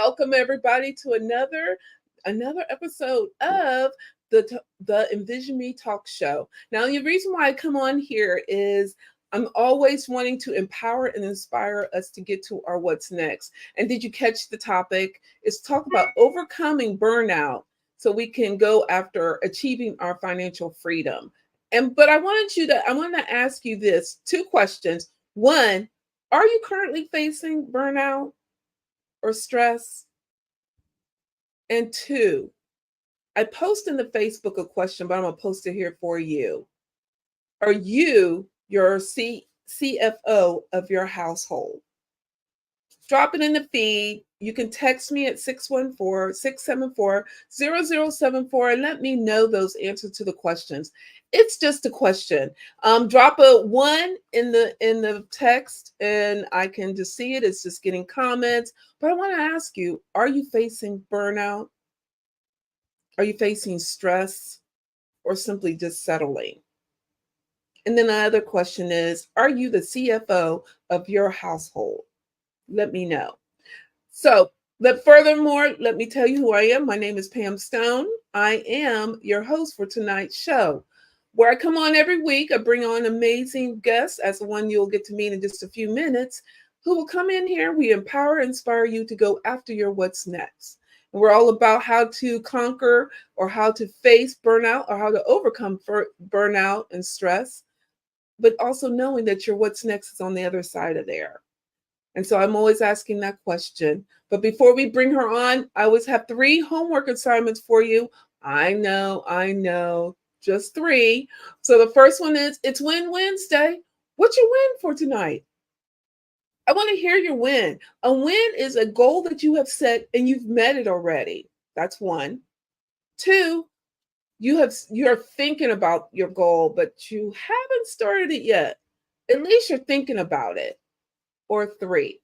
welcome everybody to another episode of the Envision Me Talk Show. Now, the reason why I come on here is I'm always wanting to empower and inspire us to get to our what's next. And did you catch the topic? It's talk about overcoming burnout so we can go after achieving our financial freedom. But I want to ask you this two questions. One, are you currently facing burnout or stress? And two, I post in the Facebook a question, but I'm gonna post it here for you. Are you your CFO of your household? Drop it in the feed. You can text me at 614-674-0074 and let me know those answers to the questions. It's just a question. Drop a one in the text and I can just see it. It's just getting comments. But I want to ask you, are you facing burnout? Are you facing stress or simply just settling? And then the other question is, are you the CFO of your household? Let me know. So, furthermore, let me tell you who I am. My name is Pam Stone. I am your host for tonight's show, where I come on every week. I bring on amazing guests, as the one you'll get to meet in just a few minutes, who will come in here. We empower and inspire you to go after your what's next. And we're all about how to conquer or how to face burnout or how to overcome burnout and stress, but also knowing that your what's next is on the other side of there. And so I'm always asking that question. But before we bring her on, I always have 3 homework assignments for you. I know, just 3. So the first one is, it's Win Wednesday. What's your win for tonight? I want to hear your win. A win is a goal that you have set and you've met it already. That's 1. 2, you're thinking about your goal, but you haven't started it yet. At least you're thinking about it. Or 3,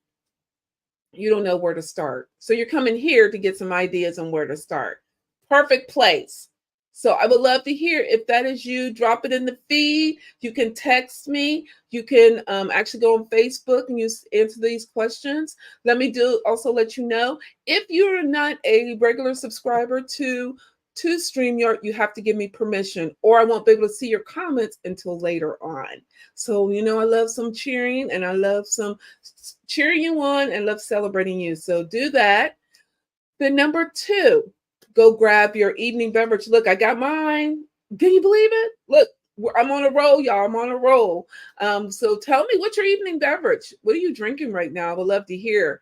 you don't know where to start. So you're coming here to get some ideas on where to start. Perfect place. So I would love to hear if that is you. Drop it in the feed. You can text me. You can actually go on Facebook and you answer these questions. Let me also let you know, if you're not a regular subscriber to StreamYard, you have to give me permission, or I won't be able to see your comments until later on. So, I love some cheering and I love some cheering you on and love celebrating you. So do that. Then number 2, go grab your evening beverage. Look, I got mine. Can you believe it? Look, I'm on a roll, y'all. I'm on a roll. So tell me, what's your evening beverage? What are you drinking right now? I would love to hear.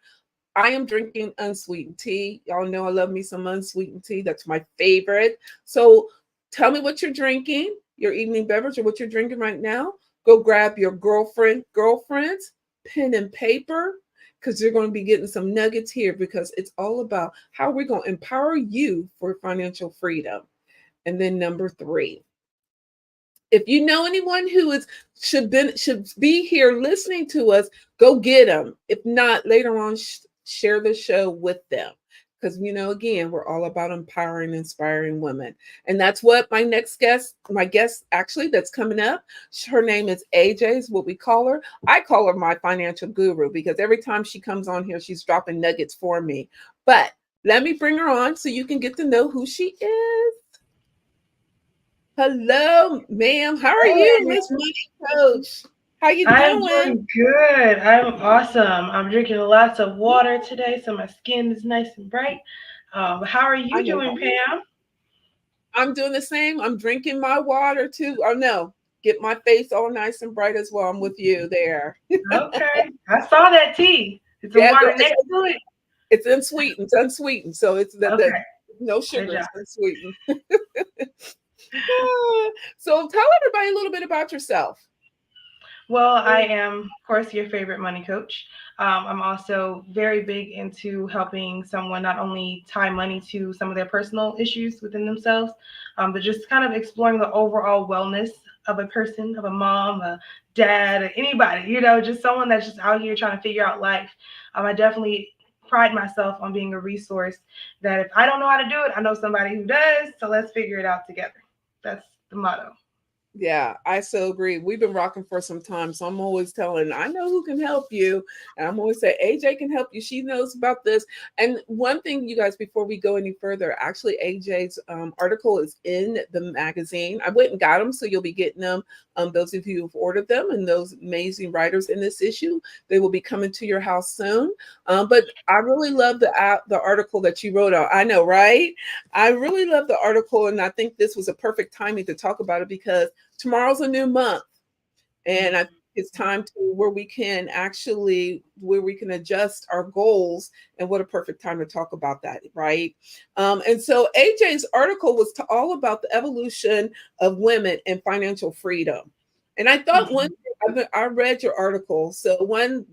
I am drinking unsweetened tea. Y'all know I love me some unsweetened tea. That's my favorite. So tell me what you're drinking, your evening beverage, or what you're drinking right now. Go grab your girlfriends, pen and paper, because you're going to be getting some nuggets here, because it's all about how we're going to empower you for financial freedom. And then number 3, if you know anyone who should be here listening to us, go get them. If not, later on, share the show with them. Because, again, we're all about empowering and inspiring women. And that's what my guest actually that's coming up, her name is AJ, is what we call her. I call her my financial guru because every time she comes on here, she's dropping nuggets for me. But let me bring her on so you can get to know who she is. Hello, ma'am. How are you, Miss Money Coach? How you doing? I'm doing good. I'm awesome. I'm drinking lots of water today, so my skin is nice and bright. How are I you know doing, Pam? I'm doing the same. I'm drinking my water too. Oh no, get my face all nice and bright as well. I'm with you there. Okay. I saw that tea. Is the Yeah, girl, water next to it? it's unsweetened. It's unsweetened, so it's the Okay. no Good sugar. job. It's unsweetened. So tell everybody a little bit about yourself. Well, I am, of course, your favorite money coach. I'm also very big into helping someone not only tie money to some of their personal issues within themselves, but just kind of exploring the overall wellness of a person, of a mom, a dad, anybody, just someone that's just out here trying to figure out life. I definitely pride myself on being a resource that if I don't know how to do it, I know somebody who does. So let's figure it out together. That's the motto. Yeah, I so agree. We've been rocking for some time, so I'm always telling, I know who can help you. And I'm always saying, AJ can help you. She knows about this. And one thing, you guys, before we go any further, actually, AJ's article is in the magazine. I went and got them, so you'll be getting them. Those of you who've ordered them and those amazing writers in this issue, they will be coming to your house soon. But I really love the article that you wrote out. I know, right? I really love the article, and I think this was a perfect timing to talk about it because tomorrow's a new month, and I think it's time to where we can adjust our goals, and what a perfect time to talk about that, right? And so AJ's article was all about the evolution of women and financial freedom. And I thought Mhm. I read your article, so one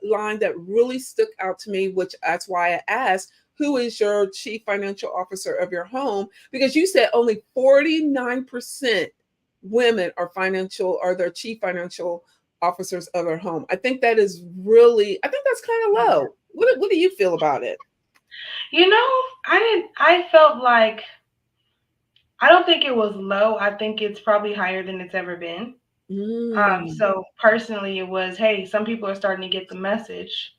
line that really stuck out to me, which that's why I asked, who is your chief financial officer of your home? Because you said only 49% women are their chief financial officers of their home. I think that's kind of low. What do you feel about it? You know, I felt like, I don't think it was low. I think it's probably higher than it's ever been. Mm, So personally, it was, hey, some people are starting to get the message.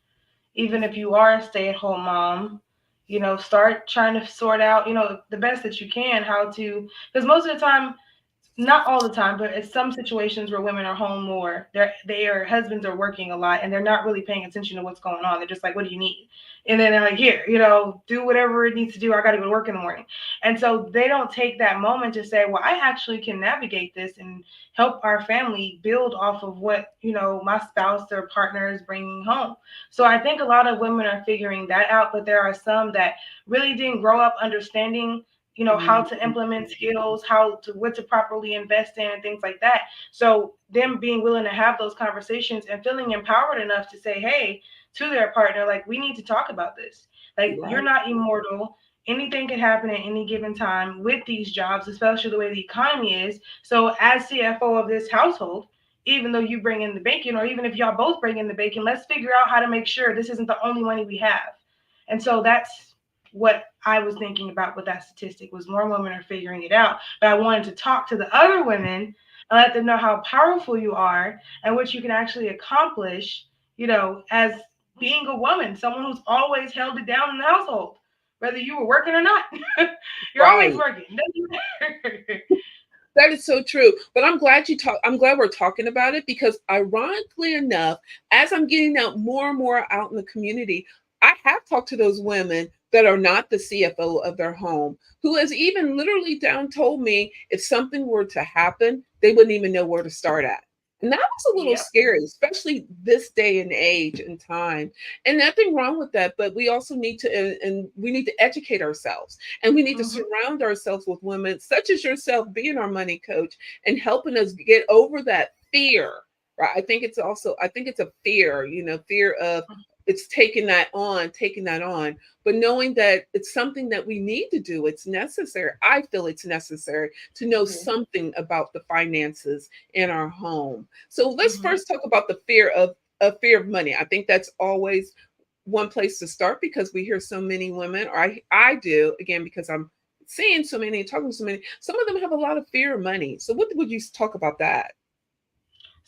Even if you are a stay-at-home mom, start trying to sort out, the best that you can, how to, because most of the time, not all the time, but it's some situations where women are home more. Their husbands are working a lot, and they're not really paying attention to what's going on. They're just like, "What do you need?" And then they're like, "Here, do whatever it needs to do. I got to go to work in the morning." And so they don't take that moment to say, "Well, I actually can navigate this and help our family build off of what my spouse or partner is bringing home." So I think a lot of women are figuring that out, but there are some that really didn't grow up understanding how to mm, implement skills, what to properly invest in, and things like that. So them being willing to have those conversations and feeling empowered enough to say, hey, to their partner, like, we need to talk about this. Like, you're right, not immortal. Anything can happen at any given time with these jobs, especially the way the economy is. So as CFO of this household, even though you bring in the bacon, or even if y'all both bring in the bacon, let's figure out how to make sure this isn't the only money we have. And so that's what I was thinking about with that statistic, was more women are figuring it out. But I wanted to talk to the other women and let them know how powerful you are and what you can actually accomplish, as being a woman, someone who's always held it down in the household, whether you were working or not. You're always right. working. That is so true. But I'm glad we're talking about it because ironically enough, as I'm getting out more and more out in the community, I have talked to those women that are not the CFO of their home, who has even literally down told me if something were to happen, they wouldn't even know where to start at. And that was a little Yep. scary, especially this day and age and time. And nothing wrong with that, but we also need to, and we need to educate ourselves, and we need to Mm-hmm. surround ourselves with women such as yourself, being our money coach and helping us get over that fear. Right. I think it's a fear, fear of it's taking that on, but knowing that it's something that we need to do. It's necessary. I feel it's necessary to know something about the finances in our home. So let's Mm-hmm. first talk about the fear of money. I think that's always one place to start because we hear so many women, or I do, again, because I'm seeing so many and talking to so many. Some of them have a lot of fear of money. So what would you talk about that?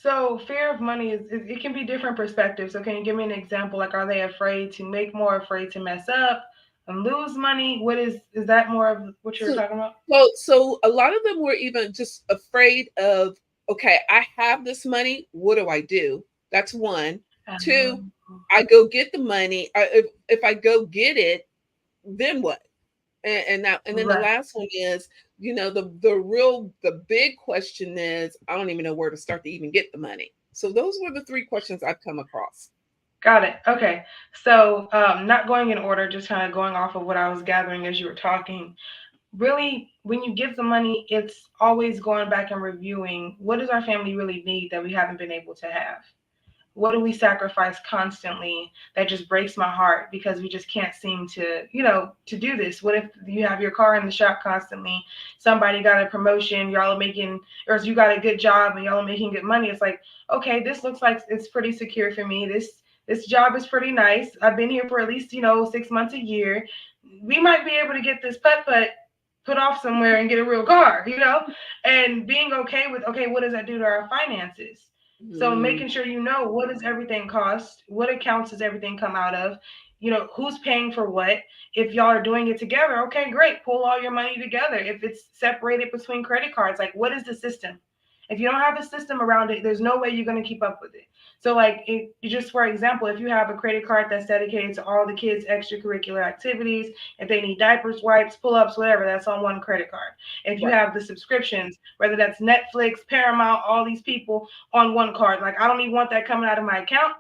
So fear of money it can be different perspectives. So can you give me an example? Like, are they afraid to make more, afraid to mess up and lose money? What is that more of what you were So, talking about? so a lot of them were even just afraid of, okay, I have this money. What do I do? That's one. Two, Um, I go get the money. If I go get it, then what? And then the right. last one is, the big question is, I don't even know where to start to even get the money. So those were the three questions I've come across. Got it. Okay. So not going in order, just kind of going off of what I was gathering as you were talking. Really, when you give the money, it's always going back and reviewing, what does our family really need that we haven't been able to have? What do we sacrifice constantly that just breaks my heart because we just can't seem to do this? What if you have your car in the shop constantly, somebody got a promotion, y'all are making, or you got a good job and y'all are making good money? It's like, okay, this looks like it's pretty secure for me. This job is pretty nice. I've been here for at least 6 months, a year. We might be able to get this putt putt, put off somewhere and get a real car, and being okay with, okay, what does that do to our finances? So Mm, making sure you know what does everything cost, what accounts does everything come out of, who's paying for what. If y'all are doing it together, okay, great, pull all your money together. If it's separated between credit cards, like, what is the system? If you don't have a system around it, there's no way you're going to keep up with it. So, like, just for example, if you have a credit card that's dedicated to all the kids' extracurricular activities, if they need diapers, wipes, pull-ups, whatever, that's on one credit card. If you right. have the subscriptions, whether that's Netflix, Paramount, all these people on one card, like, I don't even want that coming out of my account.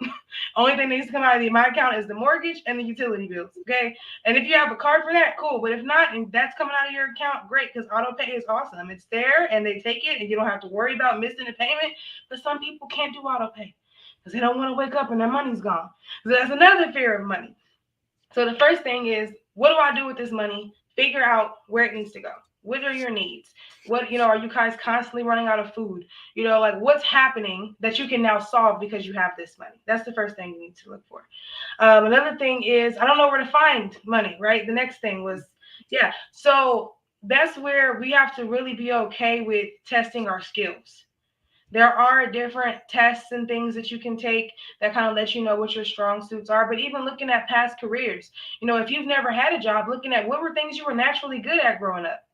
Only thing that needs to come out of my account is the mortgage and the utility bills, okay? And if you have a card for that, cool. But if not, and that's coming out of your account, great, because auto pay is awesome. It's there, and they take it, and you don't have to worry about missing a payment. But some people can't do auto pay because they don't want to wake up and their money's gone. So that's another fear of money. So the first thing is, what do I do with this money? Figure out where it needs to go. What are your needs? What, are you guys constantly running out of food? Like, what's happening that you can now solve because you have this money? That's the first thing you need to look for. Another thing is, I don't know where to find money, right? The next thing was, yeah. So that's where we have to really be okay with testing our skills. There are different tests and things that you can take that kind of let you know what your strong suits are. But even looking at past careers, if you've never had a job, looking at what were things you were naturally good at growing up.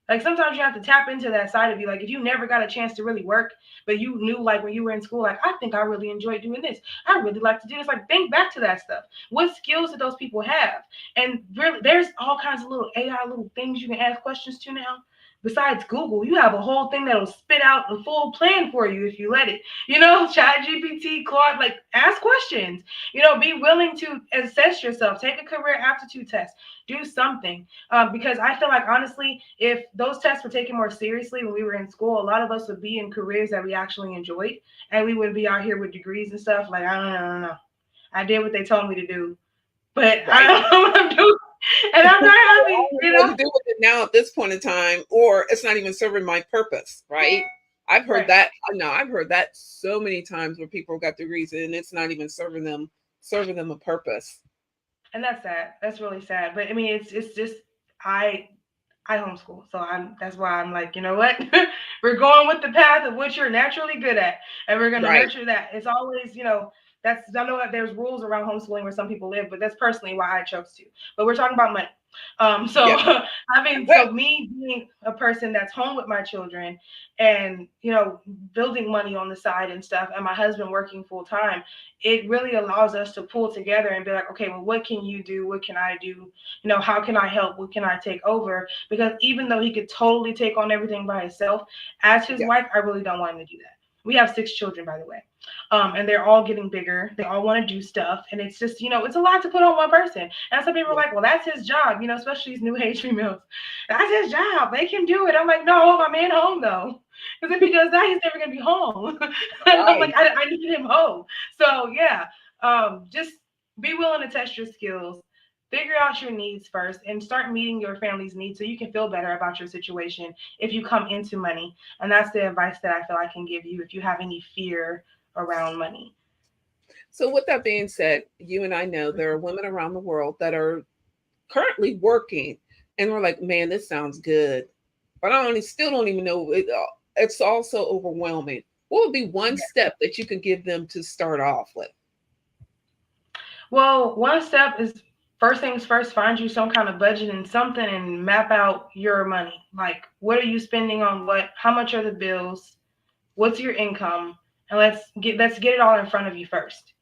Like, sometimes you have to tap into that side of you. Like, if you never got a chance to really work, but you knew, like, when you were in school, like, I think I really enjoyed doing this. I really like to do this. Like, think back to that stuff. What skills did those people have? And really, there's all kinds of little AI little things you can ask questions to now. Besides Google, you have a whole thing that'll spit out the full plan for you if you let it. Chat GPT, Claude, like, ask questions. Be willing to assess yourself. Take a career aptitude test. Do something. Because I feel like, honestly, if those tests were taken more seriously when we were in school, a lot of us would be in careers that we actually enjoyed, and we wouldn't be out here with degrees and stuff. Like, I don't know. I did what they told me to do, but I Right. don't know what I'm doing, and I'm not happy. I don't know what to do with it now at this point in time, or it's not even serving my purpose, right? I've heard Right. that. No, I've heard that so many times where people got degrees and it's not even serving them a purpose. And that's sad. That's really sad. But I mean, it's just, I I homeschool, so that's why I'm like, you know what? We're going with the path of what you're naturally good at, and we're gonna Right. nurture that. It's always, that's, I know that there's rules around homeschooling where some people live, but that's personally why I chose to. But we're talking about money. So Yeah. so me being a person that's home with my children, and building money on the side and stuff, and my husband working full time, it really allows us to pull together and be like, okay, well, what can you do? What can I do? How can I help? What can I take over? Because even though he could totally take on everything by himself, as his Yeah. wife, I really don't want him to do that. We have 6 children, by the way. And they're all getting bigger. They all want to do stuff. And it's just, it's a lot to put on one person. And some people are Yeah. like, well, that's his job, especially these new age females. That's his job. They can do it. I'm like, no, my man home, though. Because if he does that, he's never going to be home. And I'm like, Right. I need him home. So, yeah, just be willing to test your skills. Figure out your needs first and start meeting your family's needs so you can feel better about your situation if you come into money. And that's the advice that I feel I can give you if you have any fear around money. So, with that being said, you and I know there are women around the world that are currently working, and we're like, man, this sounds good, but still don't even know it. It's also overwhelming. What would be one Yeah. step that you could give them to start off with? Well, one step is, first things first, find you some kind of budget and something and map out your money. Like, what are you spending on what? How much are the bills? What's your income? And let's get it all in front of you first.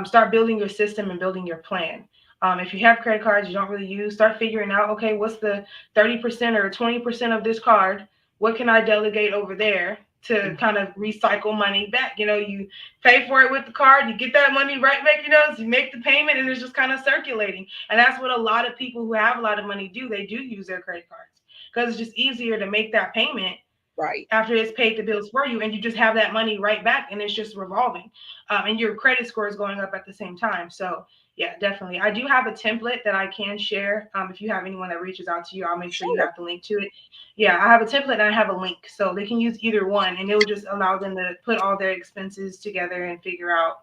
Start building your system and building your plan. If you have credit cards you don't really use, start figuring out, okay, what's the 30% or 20% of this card? What can I delegate over there to kind of recycle money back? You pay for it with the card, you get that money right back, so you make the payment and it's just kind of circulating. And that's what a lot of people who have a lot of money do. They do use their credit cards because it's just easier to make that payment Right. after it's paid the bills for you, and you just have that money right back, and it's just revolving, and your credit score is going up at the same time. So yeah, definitely, I do have a template that I can share. If you have anyone that reaches out to you, I'll make sure you Sure. have the link to it. Yeah, I have a template and I have a link, so they can use either one, and it will just allow them to put all their expenses together and figure out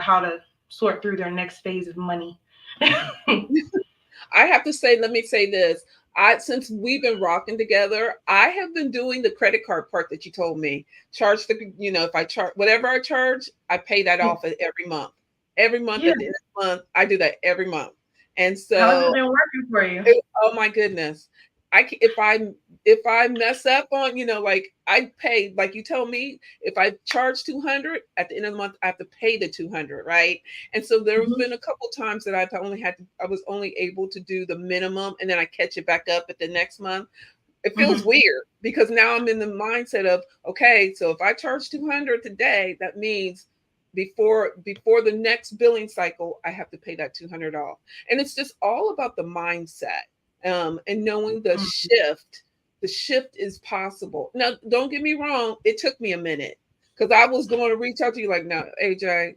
how to sort through their next phase of money. I have to say, let me say this. since we've been rocking together, I have been doing the credit card part that you told me. Charge the, if I charge whatever I charge, I pay that Yeah. off every month. Every month Yeah. at the end of the month, I do that every month. And How's it so been working for you? oh my goodness. If I mess up on, like I pay, like you told me, if I charge 200 at the end of the month, I have to pay the 200, right? And so there have Mhm, been a couple times that I was only able to do the minimum and then I catch it back up at the next month. It feels mhm, weird because now I'm in the mindset of, okay, so if I charge 200 today, that means before the next billing cycle, I have to pay that 200 off. And it's just all about the mindset, and knowing mhm. the shift is possible. Now, don't get me wrong, it took me a minute because I was going to reach out to you like, no, AJ,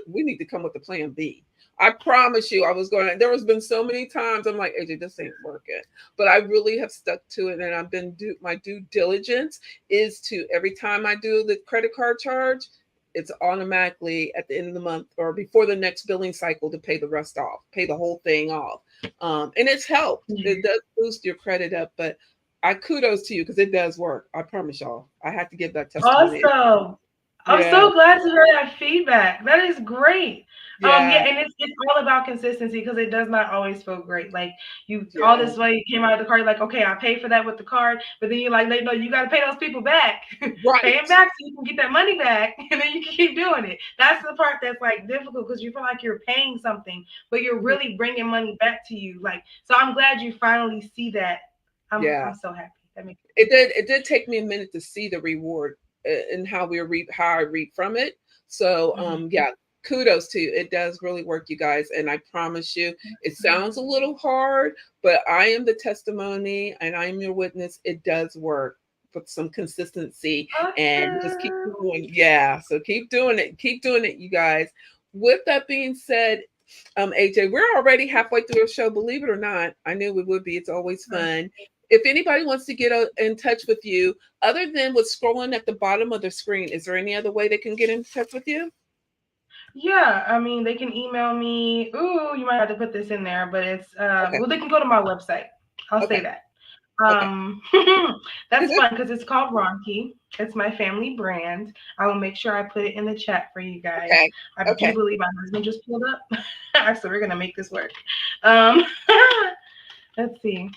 we need to come with a plan B. I promise you, I was going. There has been so many times I'm like, AJ, this ain't working, but I really have stuck to it, and I've been my due diligence is to every time I do the credit card charge, it's automatically at the end of the month or before the next billing cycle to pay the rest off, pay the whole thing off. And it's helped. It Yeah. does boost your credit up, but I kudos to you because it does work. I promise y'all. I have to give that testimony. Awesome. I'm Yeah, so glad to hear that feedback. That is great. yeah, Yeah, and it's all about consistency because it does not always feel great. Like you, all yeah. this way you came out of the car, you're like, okay, I pay for that with the card, but then you're like, no, you got to pay those people back, pay them Right. back so you can get that money back, and then you can keep doing it. That's the part that's like difficult because you feel like you're paying something, but you're Mhm. really bringing money back to you. Like, so I'm glad you finally see that. Yeah. I'm so happy. That makes It did take me a minute to see the reward, and how I read from it. So sense. yeah, kudos to you. It does really work, you guys, and I promise you, it sounds a little hard, but I am the testimony and I am your witness. It does work with some consistency, and just keep Awesome. doing. Yeah, so keep doing it, you guys. With that being said, AJ, we're already halfway through the show. Believe it or not, I knew we would be. It's always fun. If anybody wants to get in touch with you, other than what's scrolling at the bottom of the screen, is there any other way they can get in touch with you? Yeah, I mean, they can email me. Ooh, you might have to put this in there, but it's Okay, well, they can go to my website. I'll say okay, that. okay, Um, that's fun because it's called Ronki. It's my family brand. I will make sure I put it in the chat for you guys. okay, I do okay. believe my husband just pulled up, so we're gonna make this work. Let's see.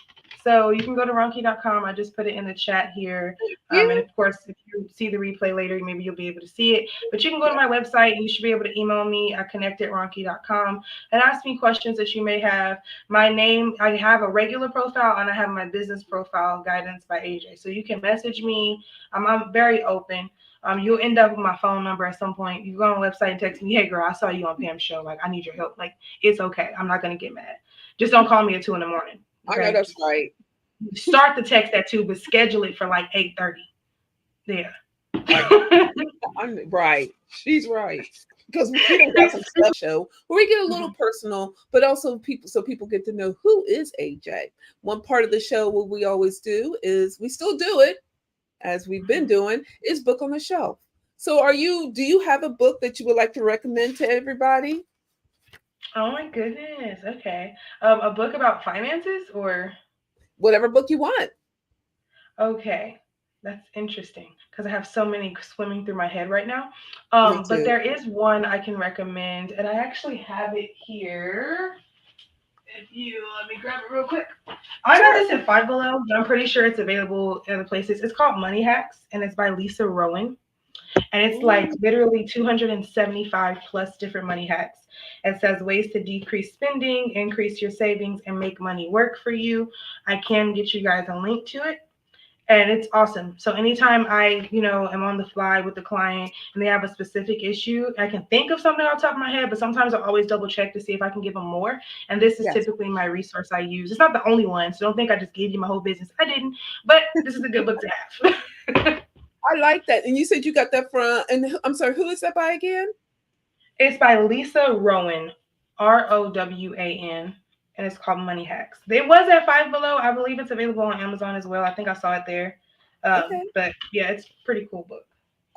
So you can go to ronki.com. I just put it in the chat here. And You? of course, if you see the replay later, maybe you'll be able to see it. But you can go to Yeah. my website and you should be able to email me at connect@ronki.com and ask me questions that you may have. My name, I have a regular profile and I have my business profile, Guidance by AJ. So you can message me. I'm very open. You'll end up with my phone number at some point. You go on the website and text me, hey girl, I saw you on Pam's show. Like, I need your help. Like, it's okay. I'm not gonna get mad. Just don't call me at 2 in the morning. I know Okay, that's just right. start the text at 2, but schedule it for like 8:30. Yeah. I, I'm right. She's right. Because we don't got some stuff show where we get a little personal, but also people get to know who is AJ. One part of the show, what we always do is we still do it as we've been doing, is book on the shelf. So do you have a book that you would like to recommend to everybody? Oh my goodness. Okay. A book about finances or Whatever book you want. okay. That's interesting because I have so many swimming through my head right now. Me But too. there is one I can recommend, and I actually have it here. If you let me grab it real quick. I got Sure. this in Five Below, but I'm pretty sure it's available in other places. It's called Money Hacks, and it's by Lisa Rowan. And it's like Ooh, literally 275 plus different money hacks. It says ways to decrease spending, increase your savings, and make money work for you. I can get you guys a link to it. And it's awesome. So anytime I, am on the fly with the client and they have a specific issue, I can think of something off the top of my head, but sometimes I always double check to see if I can give them more. And this is yes. typically my resource I use. It's not the only one, so don't think I just gave you my whole business. I didn't, but this is a good book to have. I like that. And you said you got that from, and I'm sorry, who is that by again? It's by Lisa Rowan, Rowan, and it's called Money Hacks. It was at Five Below. I believe it's available on Amazon as well. I think I saw it there. Okay. But yeah, it's a pretty cool book.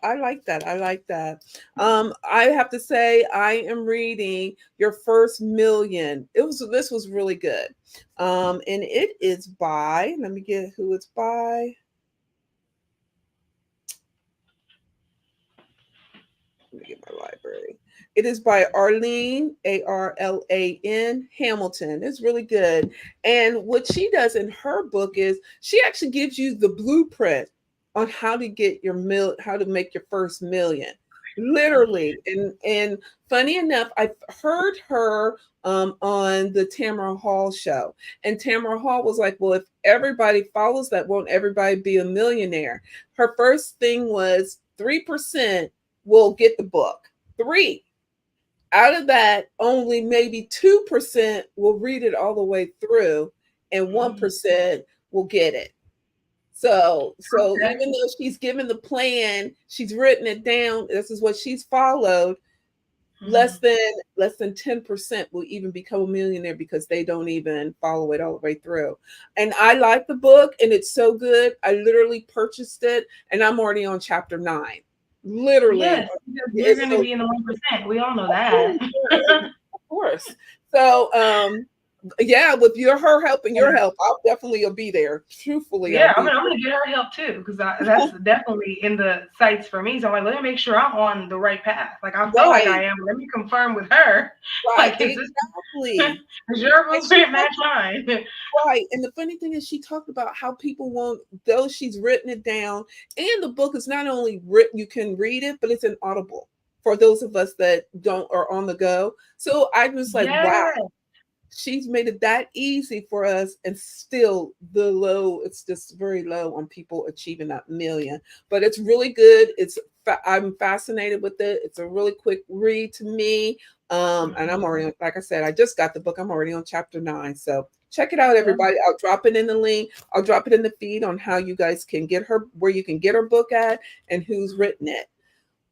I like that. I like that. I have to say, I am reading Your First Million. This was really good. And it is by, let me get who it's by. Let me get my library. It is by Arlene, Arlan Hamilton. It's really good. And what she does in her book is she actually gives you the blueprint on how to get how to make your first million. Literally. And funny enough, I heard her on the Tamara Hall show. And Tamara Hall was like, well, if everybody follows that, won't everybody be a millionaire? Her first thing was 3% will get the book. Three. Out of that, only maybe 2% will read it all the way through, and 1% will get it. So Okay. even though she's given the plan, she's written it down. This is what she's followed. Less than less than 10% will even become a millionaire because they don't even follow it all the way through. And I like the book, and it's so good. I literally purchased it, and I'm already on chapter 9. Literally, Yes, because you're it's going to so be in the 1%. We all know of that. course, of course. So, yeah, with her help and your help, I'll definitely will be there. Truthfully, I'll Yeah, be I'm gonna get her help too, because that's definitely in the sights for me. So I'm like, let me make sure I'm on the right path. Like I feel like right, I am. Let me confirm with her. right, Like, is this exactly. is your And she blueprint match talked mine? right, and the funny thing is, she talked about how people won't. Though she's written it down, and the book is not only written, you can read it, but it's an audible for those of us that don't are on the go. So I was like, wow, Yeah, she's made it that easy for us, and still the low, it's just very low on people achieving that million. But it's really good. I'm fascinated with it. It's a really quick read to me. And I'm already, like I said, I just got the book. I'm already on chapter 9. So check it out, yeah, everybody. I'll drop it in the link. I'll drop it in the feed on how you guys can get her, where you can get her book at, and who's written it.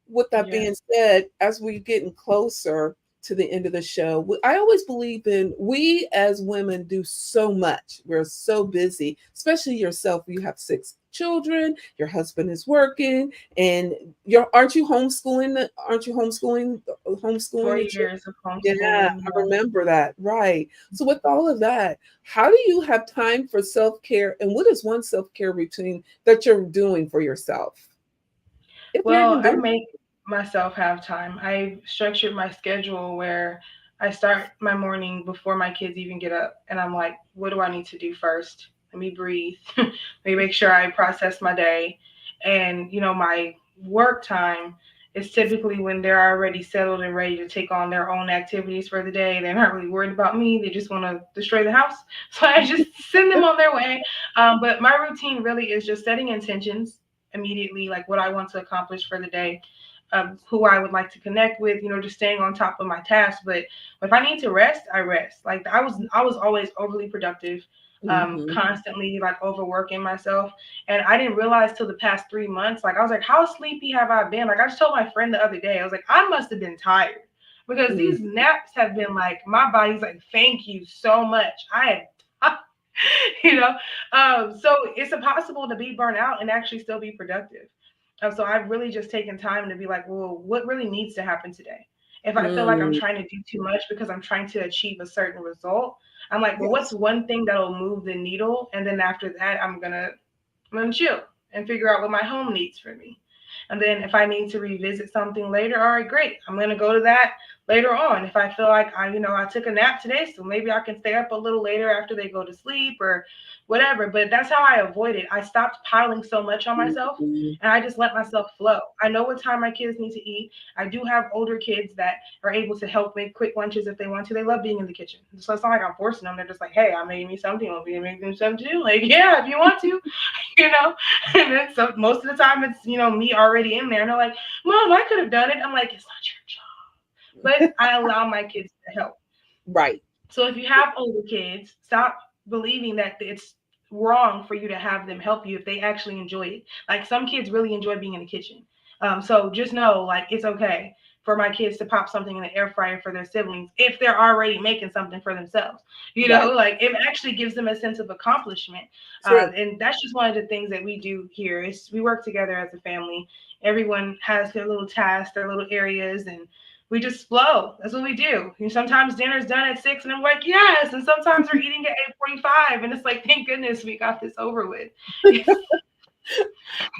With that yeah. being said, as we're getting closer to the end of the show, I always believe in we as women do so much. We're so busy, especially yourself. You have 6 children, your husband is working, and you're aren't you homeschooling? Aren't you Four homeschooling the children? years of Yeah, homeschooling. I remember that. Right. So with all of that, how do you have time for self-care, and what is one self-care routine that you're doing for yourself? If you're Well, even I doing make myself have time. I structured my schedule where I start my morning before my kids even get up, and I'm like, what do I need to do first? Let me breathe. Let me make sure I process my day. And, my work time is typically when they're already settled and ready to take on their own activities for the day. They're not really worried about me. They just want to destroy the house. So I just send them on their way. But my routine really is just setting intentions immediately, like what I want to accomplish for the day, who I would like to connect with, just staying on top of my tasks. But if I need to rest, I rest. Like I was always overly productive, Mhm. constantly like overworking myself. And I didn't realize till the past 3 months, like I was like, how sleepy have I been? Like I just told my friend the other day, I was like, I must have been tired because Mhm. these naps have been like, my body's like, thank you so much. I had you know so it's impossible to be burnt out and actually still be productive. So I've really just taken time to be like, well, what really needs to happen today? If I feel like I'm Mm. trying to do too much because I'm trying to achieve a certain result, I'm like, well, what's Yes. one thing that'll move the needle? And then after that, I'm gonna chill and figure out what my home needs for me. And then if I need to revisit something later, all right, great. I'm gonna go to that later on. If I feel like I took a nap today, so maybe I can stay up a little later after they go to sleep or whatever. But that's how I avoid it. I stopped piling so much on myself Mhm. and I just let myself flow. I know what time my kids need to eat. I do have older kids that are able to help make quick lunches if they want to. They love being in the kitchen. So it's not like I'm forcing them. They're just like, hey, I made me something. Want me to make them something too? Like, yeah, if you want to. you know. And then so most of the time it's me already in there, and they're like, "Mom, I could have done it." I'm like, "It's not your job," but I allow my kids to help. Right. So if you have older kids, stop believing that it's wrong for you to have them help you if they actually enjoy it. Like some kids really enjoy being in the kitchen. So just know, like, it's okay for my kids to pop something in the air fryer for their siblings if they're already making something for themselves. Right. Like it actually gives them a sense of accomplishment. True. And that's just one of the things that we do here is we work together as a family. everyone has their little tasks, their little areas, and we just flow. That's what we do. And sometimes dinner's done at 6, and I'm like, yes. And sometimes we're eating at 8:45, and it's like, thank goodness we got this over with.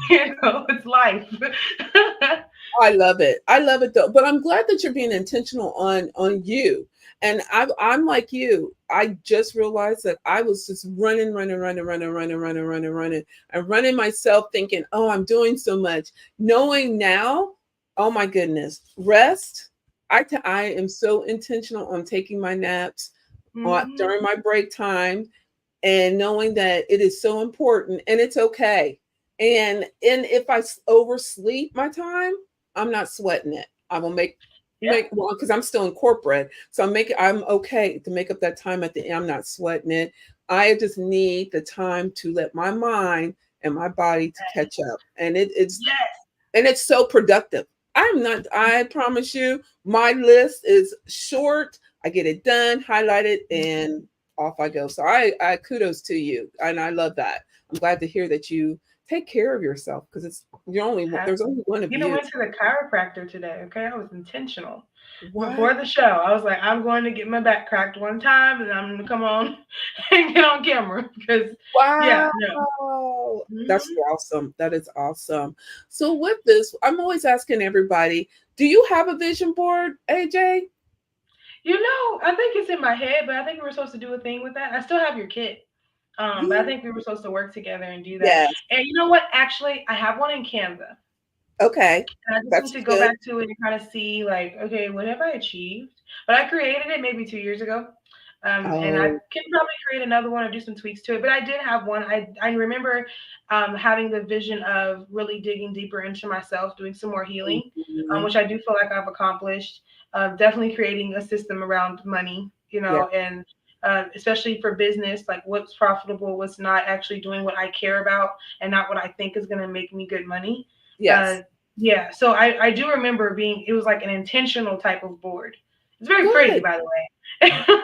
It's life. I love it. I love it though. But I'm glad that you're being intentional on you. And I'm like you. I just realized that I was just running, and running myself, thinking, "Oh, I'm doing so much." Knowing now, oh my goodness, rest. I am so intentional on taking my naps Mhm. during my break time, and knowing that it is so important, and it's okay. And if oversleep my time, I'm not sweating it. I will Yeah. make well, because I'm still in corporate, so I'm okay to make up that time at the end. I'm not sweating it. I just need the time to let my mind and my body to catch up, and Yes. it's so productive. I promise you, my list is short. I get it done, highlight it, and off I go. So I kudos to you. And I love that. I'm glad to hear that you take care of yourself, because there's only one of Even you. went to the chiropractor today. Okay, I was intentional. What? Before the show, I was like, I'm going to get my back cracked one time, and I'm going to come on and get on camera because, yeah, no. Wow. That's Mhm. awesome. That is awesome. So with this, I'm always asking everybody, do you have a vision board, AJ? I think it's in my head, but I think we were supposed to do a thing with that. I still have your kit. But I Yeah. think we were supposed to work together and do that. Yes. And you know what? Actually, I have one in Canva. Okay. And I just need That's to go good. back to it and kind of see, like, okay, what have I achieved? But I created it maybe 2 years ago. And I Oh, can probably create another one or do some tweaks to it. But I did have one. I remember having the vision of really digging deeper into myself, doing some more healing, mhm. which I do feel like I've accomplished. Definitely creating a system around money, Yeah. and especially for business, like what's profitable, what's not, actually doing what I care about and not what I think is going to make me good money. Uh, Yes. yeah, so I do remember it was like an intentional type of board. It's very pretty, Good. by the way.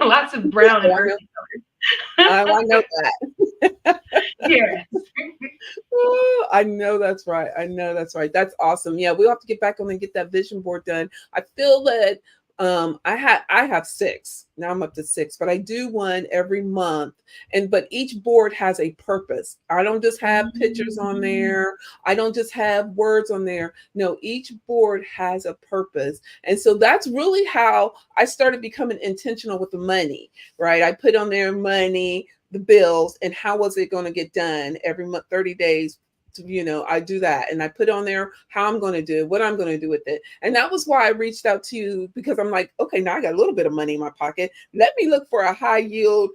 Lots of Yeah, brown and I know. earthy colors. I know that. Yes. Oh, I know that's right. I know that's right. That's awesome. Yeah, we'll have to get back on and get that vision board done. I feel that I have six. Now I'm up to six, but I do one every month. And but each board has a purpose. I don't just have pictures on Mhm. there. I don't just have words on there. No, each board has a purpose. And so that's really how I started becoming intentional with the money, right? I put on there money, the bills, and how was it going to get done every month, 30 days. I do that, and I put on there how I'm going to do, what I'm going to do with it. And that was why I reached out to you, because I'm like, okay, now I got a little bit of money in my pocket. Let me look for a high yield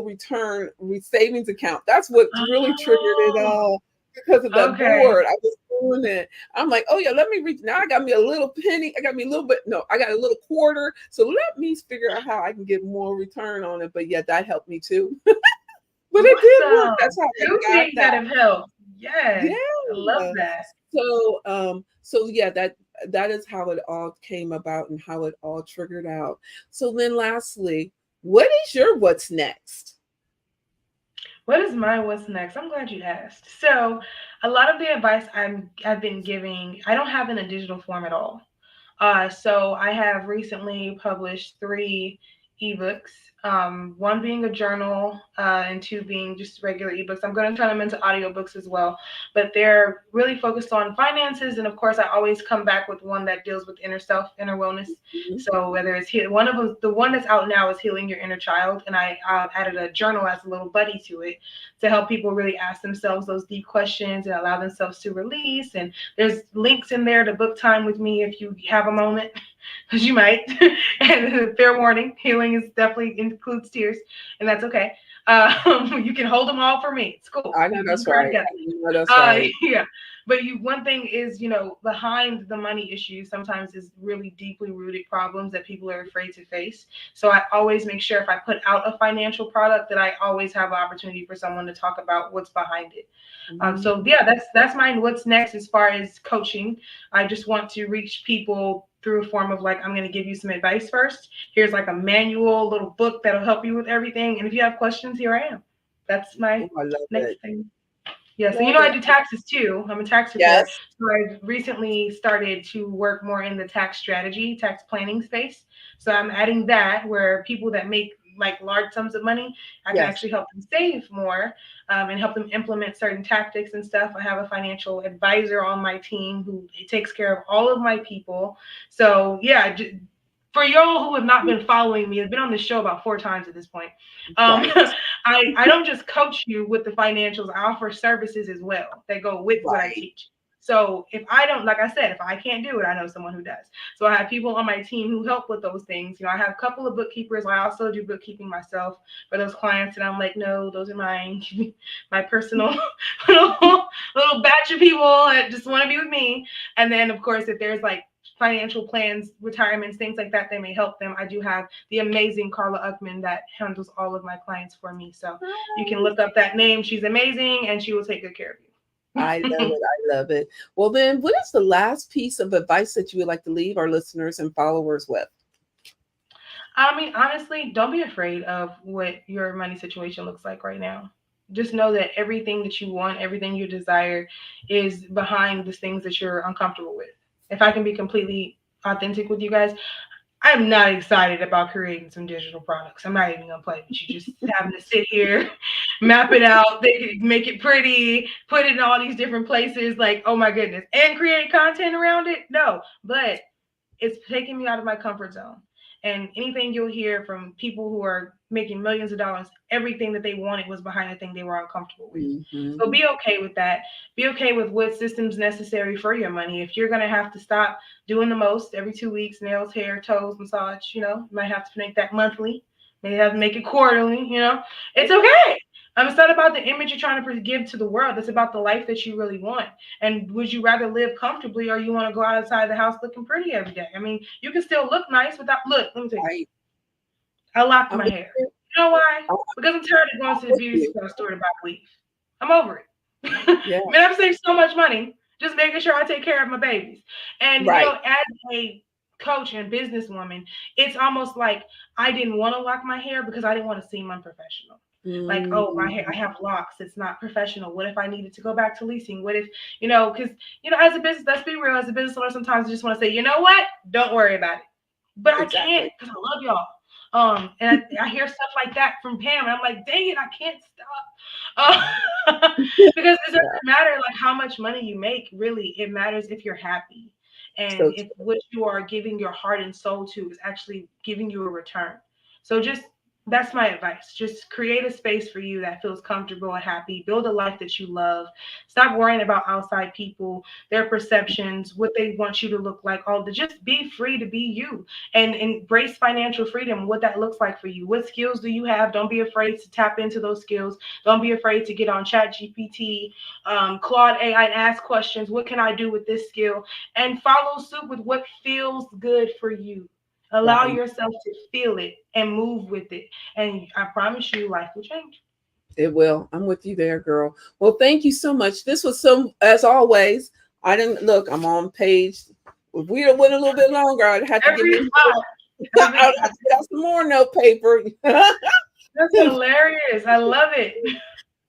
return savings account. That's what really triggered it Oh, all, because of that okay. board. I was doing it. I'm like, oh yeah, let me reach. Now I got me a little penny. I got me a little bit. No, I got a little quarter. So let me figure out how I can get more return on it. But yeah, that helped me too. But it did work. Awesome. That's how I Two got things that that. have helped. Yes. I love Yeah. that. So yeah, that is how it all came about and how it all triggered out. So then lastly, what is your what's next? What is my what's next? I'm glad you asked. So, a lot of the advice I've been giving, I don't have in a digital form at all. So I have recently published 3 ebooks, one being a journal, and 2 being just regular ebooks. I'm going to turn them into audiobooks as well, but they're really focused on finances. And of course, I always come back with one that deals with inner self, inner wellness. Mhm. So whether it's one of them, the one that's out now is healing your inner child, and I added a journal as a little buddy to it to help people really ask themselves those deep questions and allow themselves to release. And there's links in there to book time with me if you have a moment, because you might. And fair warning, healing is definitely includes tears, and that's okay. You can hold them all for me. It's cool. I know We can that's cry right. together. I know that's right. Yeah. But one thing is, behind the money issue sometimes is really deeply rooted problems that people are afraid to face. So I always make sure if I put out a financial product that I always have an opportunity for someone to talk about what's behind it. Mhm. So yeah, that's mine. What's next as far as coaching? I just want to reach people through a form of, like, I'm going to give you some advice first. Here's like a manual, little book that'll help you with everything. And if you have questions, here I am. That's my Oh, I love next it. thing. Yeah, so Love I it. do taxes too. I'm a tax preparer. Yes. So I recently started to work more in the tax strategy, tax planning space. So I'm adding that where people that make like large sums of money, I can Yes. actually help them save more and help them implement certain tactics and stuff. I have a financial advisor on my team who takes care of all of my people. So yeah, for y'all who have not been following me, I've been on the show about 4 times at this point. Um, Right. I don't just coach you with the financials, I offer services as well that go with what I Right. teach. So if I don't, like I said, if I can't do it, I know someone who does. So I have people on my team who help with those things. I have a couple of bookkeepers. I also do bookkeeping myself for those clients, and I'm like, no, those are mine, my personal little batch of people that just want to be with me. And then, of course, if there's like financial plans, retirements, things like that, they may help them. I do have the amazing Carla Uckman that handles all of my clients for me. So you can look up that name. She's amazing and she will take good care of I love you. it. I love it. Well, then, what is the last piece of advice that you would like to leave our listeners and followers with? I mean, honestly, don't be afraid of what your money situation looks like right now. Just know that everything that you want, everything you desire is behind the things that you're uncomfortable with. If I can be completely authentic with you guys, I'm not excited about creating some digital products. I'm not even gonna play with you. Just having to sit here, map it out, they can make it pretty, put it in all these different places. Like, oh my goodness, and create content around it. No, but it's taking me out of my comfort zone. And anything you'll hear from people who are making millions of dollars, everything that they wanted was behind the thing they were uncomfortable with. Hmm. So be okay with that. Be okay with what systems necessary for your money. If you're gonna have to stop doing the most every 2 weeks, nails, hair, toes, massage, you might have to make that monthly. Maybe have to make it quarterly. It's okay. It's not about the image you're trying to give to the world. It's about the life that you really want. And would you rather live comfortably or you want to go outside the house looking pretty every day? I mean, you can still look nice without look. Let me tell you something. Right. I locked I'm my with hair. you. You know why? I'm Because I'm tired of going to the with beauty you. supply store to buy weave. I'm over it. I Yeah. mean, I've saved so much money just making sure I take care of my babies. And Right. as a coach and businesswoman, it's almost like I didn't want to lock my hair because I didn't want to seem unprofessional. Like, oh, my hair, I Mm. have locks. It's not professional. What if I needed to go back to leasing? What if, because, as a business, let's be real, as a business owner, sometimes I just want to say, you know what? Don't worry about it. But I can't Exactly. because I love y'all. And I hear stuff like that from Pam, and I'm like, dang it, I can't stop. Because it doesn't Yeah. matter like how much money you make, really. It matters if you're happy and So if what you are giving your heart and soul to is actually giving you a return. So just that's my advice. Just create a space for you that feels comfortable and happy. Build a life that you love. Stop worrying about outside people, their perceptions, what they want you to look like. All the just be free to be you and embrace financial freedom. What that looks like for you. What skills do you have? Don't be afraid to tap into those skills. Don't be afraid to get on Chat GPT, Claude AI, and ask questions. What can I do with this skill? And follow suit with what feels good for you. Allow right. yourself to feel it and move with it. And I promise you, life will change. It will. I'm with you there, girl. Well, thank you so much. This was so, as always. I didn't look. I'm on page. If we went a little bit longer, I'd have to give Every me. spot, I'd every have spot. to get out some more note paper. That's hilarious. I love it.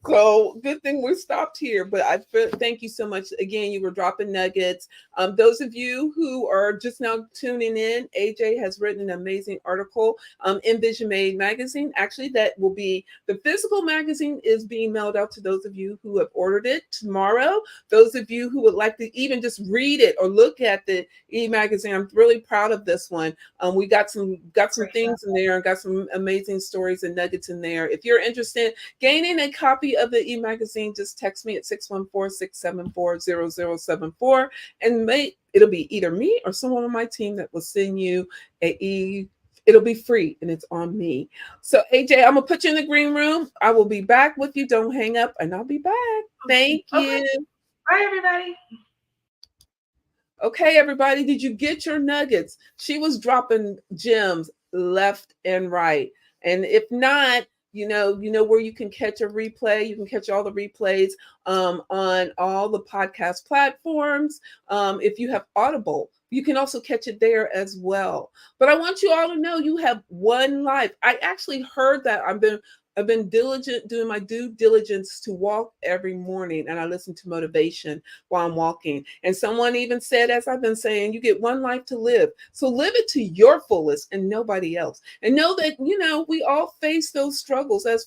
So good thing we're stopped here. But thank you so much. Again, you were dropping nuggets. Those of you who are just now tuning in, AJ has written an amazing article in Vision Made magazine. Actually, that will be the physical magazine is being mailed out to those of you who have ordered it tomorrow. Those of you who would like to even just read it or look at the e-magazine, I'm really proud of this one. We got some Great job. things in there and got some amazing stories and nuggets in there. If you're interested gaining a copy of the e-magazine, just text me at 614-674-0074 and it'll be either me or someone on my team that will send you it'll be free and it's on me. So AJ, I'm gonna put you in the green room. I will be back with you. Don't hang up and I'll be back. Thank Okay. you. Bye, everybody. Okay, everybody, did you get your nuggets? She was dropping gems left and right. And if not, you know where you can catch a replay. You can catch all the replays on all the podcast platforms. If you have Audible, you can also catch it there as well. But I want you all to know you have one life. I actually heard that. I've been I've been diligent, doing my due diligence to walk every morning, and I listen to motivation while I'm walking. And someone even said, as I've been saying, you get one life to live. So live it to your fullest and nobody else. And know that, we all face those struggles as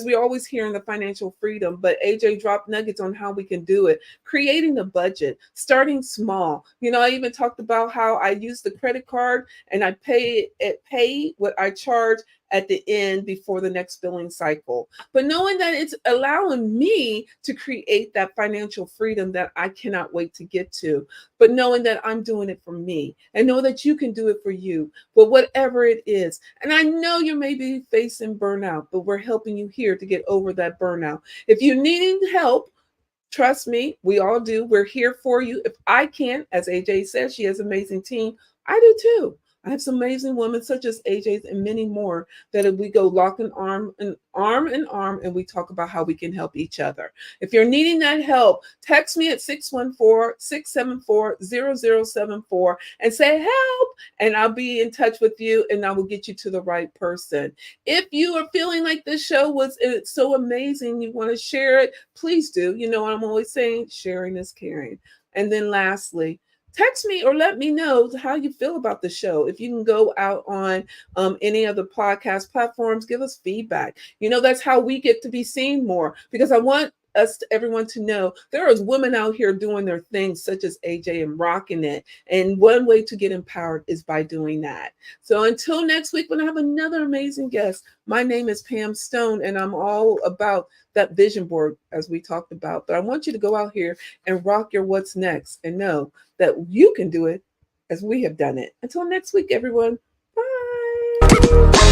we always hear in the financial freedom. But AJ dropped nuggets on how we can do it. Creating a budget, starting small. I even talked about how I use the credit card and I pay what I charge at the end before the next billing cycle. But knowing that it's allowing me to create that financial freedom that I cannot wait to get to, but knowing that I'm doing it for me and know that you can do it for you, but whatever it is. And I know you may be facing burnout, but we're helping you here to get over that burnout. If you need help, trust me, we all do. We're here for you. If I can't, as AJ says, she has an amazing team. I do too. I have some amazing women such as AJ's and many more that if we go lock an arm and arm in arm and we talk about how we can help each other. If you're needing that help, text me at 614-674-0074 and say help, and I'll be in touch with you and I will get you to the right person. If you are feeling like this show was so amazing, you want to share it, please do. You know what I'm always saying? Sharing is caring. And then lastly, text me or let me know how you feel about the show. If you can go out on any of the podcast platforms, give us feedback. That's how we get to be seen more, because I want everyone to know there is women out here doing their things such as AJ and rocking it. And one way to get empowered is by doing that. So until next week, when I have another amazing guest, my name is Pam Stone and I'm all about that vision board as we talked about. But I want you to go out here and rock your what's next and know that you can do it as we have done it. Until next week, everyone. Bye.